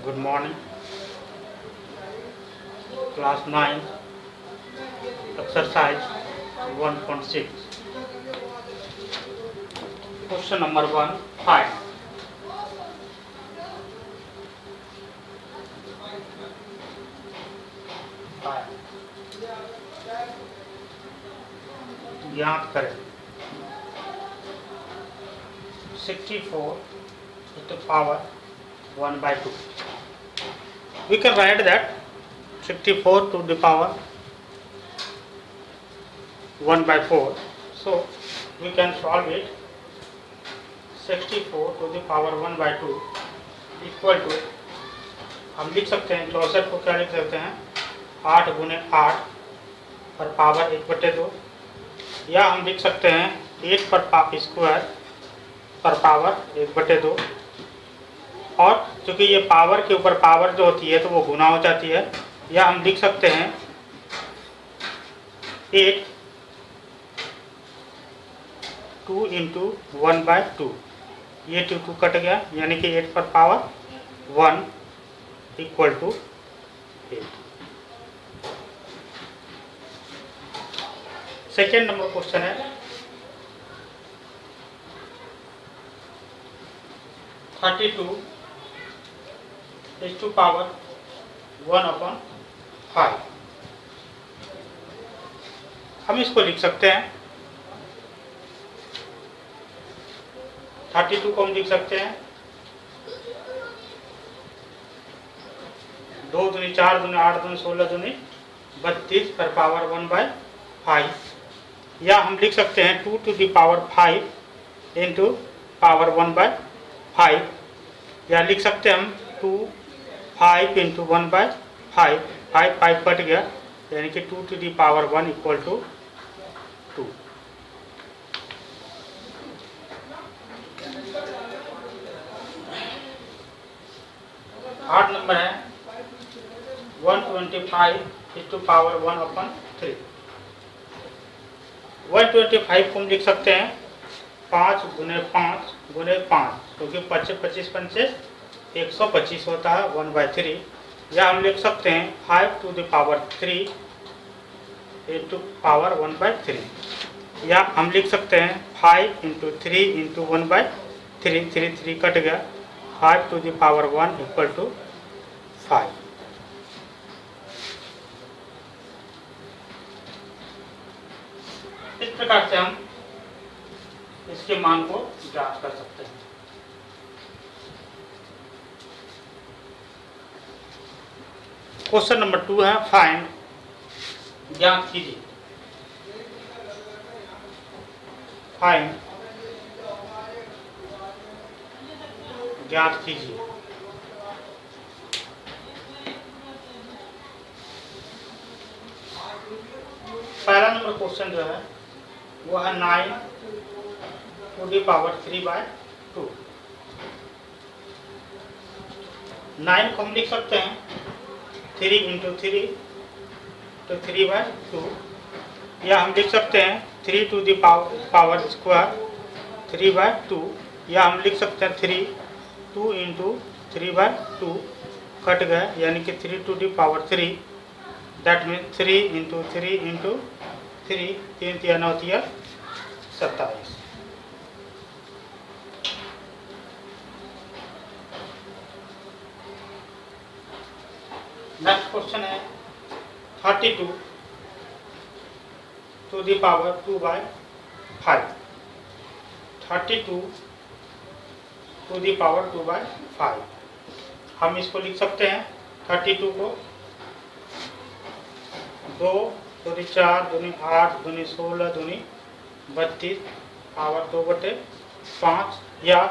Good morning. Class 9, exercise 1.6. Question number 1, find. ज्ञात करें 64 to the power 1 by 2. We can write that 64 to the power 1 by 4. So we can solve it. 64 to the power 1 by 2 equal to, हम लिख सकते हैं 64 को क्या लिख सकते हैं 8 गुने 8 पर पावर 1/2, या हम लिख सकते हैं 8 पर स्क्वायर पर पावर 1/2। और चूंकि ये पावर के ऊपर पावर जो होती है तो वो गुना हो जाती है, या हम लिख सकते हैं 8 2 इंटू 1 बाय 2, ये 2 कट गया, यानी कि 8 पर power 1 equal to 8। Second number question है 32 is to power 1/5। हम इसको लिख सकते हैं 32 को हम लिख सकते हैं 2 दूनी 4 दूनी 8 दूनी 16 दूनी 32 पर पावर 1/5, या हम लिख सकते हैं 2 to the power 5 into power 1/5, या लिख सकते हैं हम 2 5 इंटू 1/5, 5 कट गया, यानी कि 2 to the power 1 equal to 2। आठ नंबर है 125 is to power 1/3। 125 को हम लिख सकते हैं 5 गुने 5 गुने 5, क्योंकि 25 पंचे 125 होता है 1/3, या हम लिख सकते हैं 5 to the power 3 into power 1/3, या हम लिख सकते हैं 5 इंटू 3 इंटू 1/3, 3 कट गया, 5 to the power 1 equal to 5। इस प्रकार से हम इसके मान को जांच कर सकते हैं। क्वेश्चन नंबर 2 है फाइंड, ज्ञात कीजिए। फाइंड, ज्ञात कीजिए। पहला नंबर क्वेश्चन जो है वो है 9 to the power 3/2। 9 को हम लिख सकते हैं 3 इंटू 3 तो 3/2, या हम लिख सकते हैं 3 to the पावर स्क्वायर 3/2, या हम लिख सकते हैं 2 इंटू 3/2 कट गए, यानी कि 3 to the power 3, that mean 3 into 3 into 3, 3 3 होती है 27। नेक्स्ट क्वेश्चन है 32 to the power 2/5। 32 to the power 2/5, हम इसको लिख सकते हैं 32 को 2 दूनी 4 दूनी 8 दूनी 16 दूनी 32 पावर 2/5, या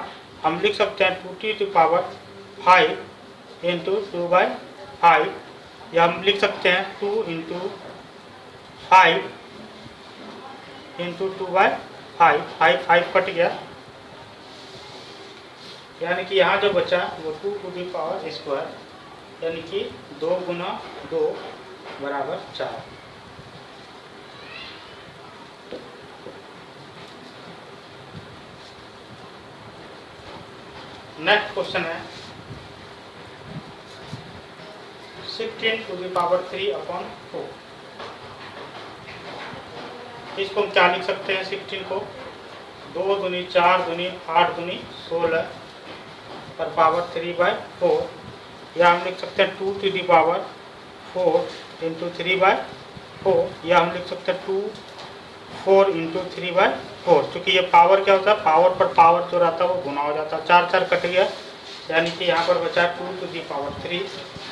हम लिख सकते हैं 2 to the power 5 इंटू 2/5, या हम लिख सकते हैं 2 इंटू 5 इंटू 2/5, 5 कट गया, यानी कि यहाँ जो बचा वो 2 to the power स्क्वायर, यानी कि 2 गुना 2 बराबर 4। नेक्स्ट क्वेश्चन है 16 टू द पावर 3 अपॉन 4। इसको हम क्या लिख सकते हैं? 16 को 2 दूनी 4 दूनी 8 दूनी 16 पर पावर 3/4, या हम लिख सकते हैं 2 टू द पावर 4 इंटू 3/4, या हम लिख सकते हैं 4 इंटू 3/4। क्योंकि ये पावर क्या होता है, पावर पर पावर जो रहता है वो गुना हो जाता है, 4 4 कट गया, यानी कि यहाँ पर बचा 2 टू द पावर 3,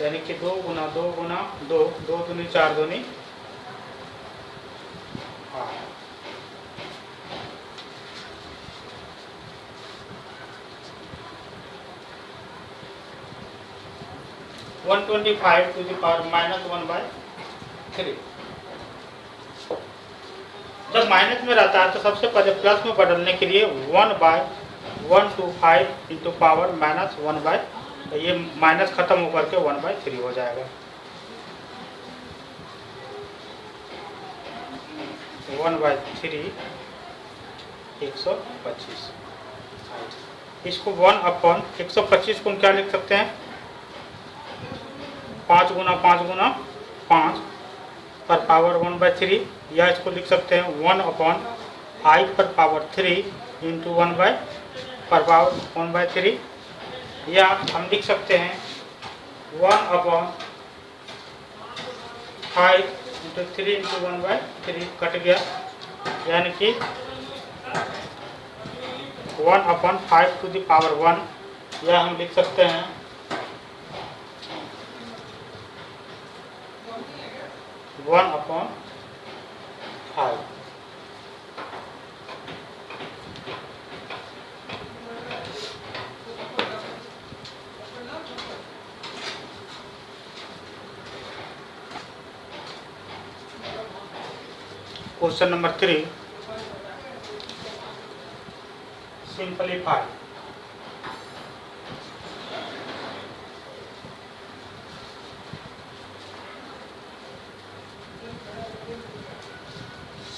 यानी कि 2 गुना 2 गुना 2, 2 दूनी 4 दूनी 8। 125 टू द पावर -1/3। जब माइनस में रहता है तो सबसे पहले प्लस में बदलने के लिए 1/125 इंटू पावर -1/, तो ये माइनस खत्म होकर के 1/3 हो जाएगा। 1/3 125। इसको 1/125 को हम क्या लिख सकते हैं? 5 गुना 5 गुना 5 पर पावर 1/3, या इसको लिख सकते हैं 1/5 पर पावर 3 इंटू 1 पर पावर 1/3, या हम लिख सकते हैं 1/5 इंटू 3 इंटू 1/3, कट गया, यानी कि 1/5 टू द पावर 1, या हम लिख सकते हैं 1/5। Question number 3, simplify.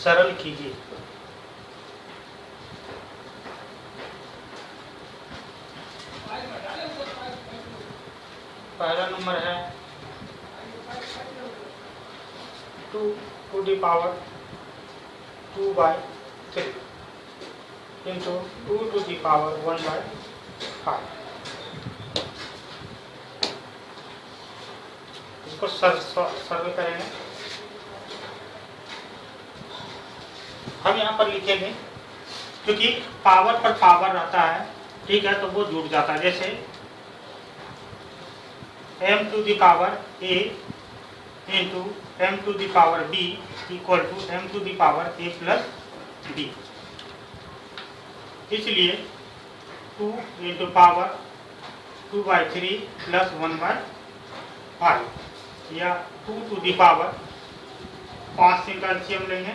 सरल कीजिए। पहला नंबर है 2 to the power 2/3 into 2 to the power 1/5। इसको सरल करेंगे। हम यहाँ पर लिखेंगे, क्योंकि पावर पर पावर रहता है, ठीक है, तो वो जुड़ जाता है। जैसे m to the power a into m to the power b equal to m to the power a plus b। इसलिए 2 इंटू पावर 2/3 प्लस 1/5, या 2 टू द पावर 5 से का एलसीएम लेंगे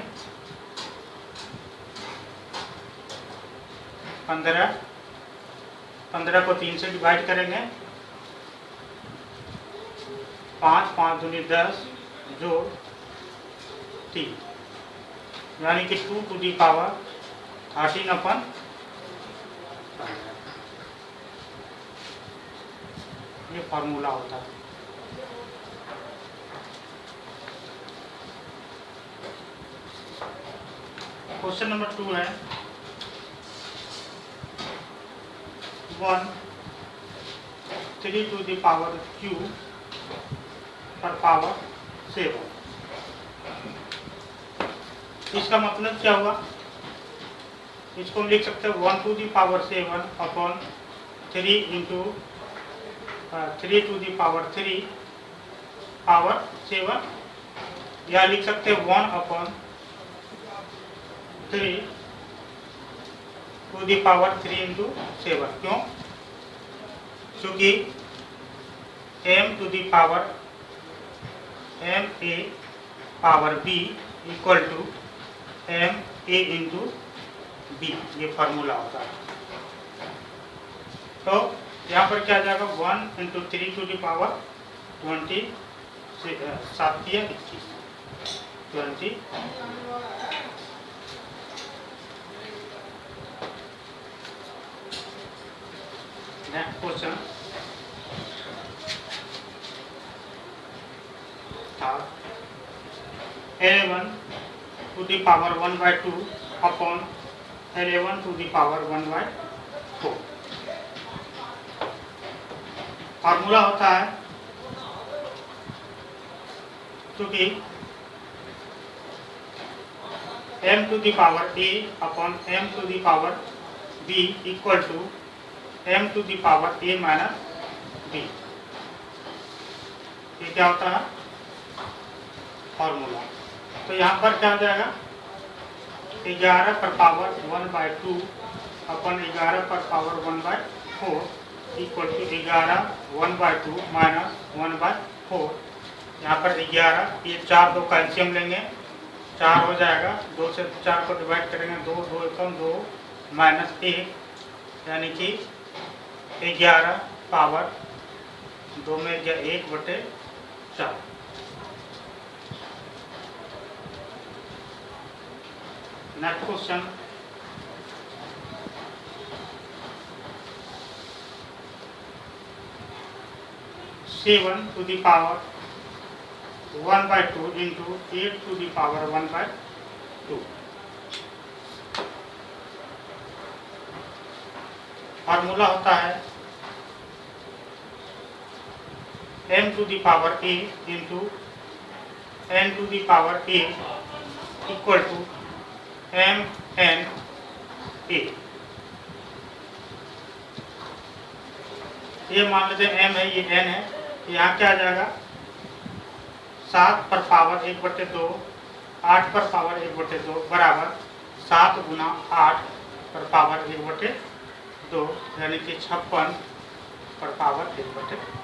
15 को 3 से डिवाइड करेंगे, 5 5 दूनी 10 जोड़ 3, यानी कि 2 टू दी पावर 13/, ये फॉर्मूला होता है। क्वेश्चन नंबर 2 है 3 टू द पावर q पर पावर 7। इसका मतलब क्या हुआ? इसको हम लिख सकते हैं 1 to the power 7 upon 3 into 3 to the power 3 power 7, या लिख सकते हैं 1/3 टू द पावर 3 इंटू 7। क्यों? क्योंकि m to the power m a power b equal to m a into b, ये फार्मूला होता है। तो यहाँ पर क्या आ जाएगा 1 इंटू 3 टू द पावर 20 7 या 21 20। नेक्स्ट क्वेश्चन अर्थात 11 to the power 1/2 upon 11 to the power 1/4। Formula होता है क्योंकि m to the power a upon m to the power b equal to m to the power a minus b। ये क्या होता है formula. तो यहाँ पर क्या हो जाएगा 11 पर पावर 1/2 अपन 11 पर पावर 1/4 इक्वल टू 11 1/2 माइनस 1/4। यहाँ पर 11 ये 4 दो कैल्शियम लेंगे 4 हो जाएगा, 2 से 4 को डिवाइड करेंगे 2 2 एकम 2 माइनस 1 यानी कि 11 पावर 2 में 1/4। Next question seven to the power 1/2 into 8 to the power 1/2। Formula होता है m to the power a into n to the power a equal to m n a। ये मान लेते हैं m है, ये n है, यहाँ क्या आ जाएगा 7 पर पावर 1/2 8 पर पावर 1/2 बराबर 7 गुना 8 पर पावर 1/2 यानी कि 56 पर पावर 1/2।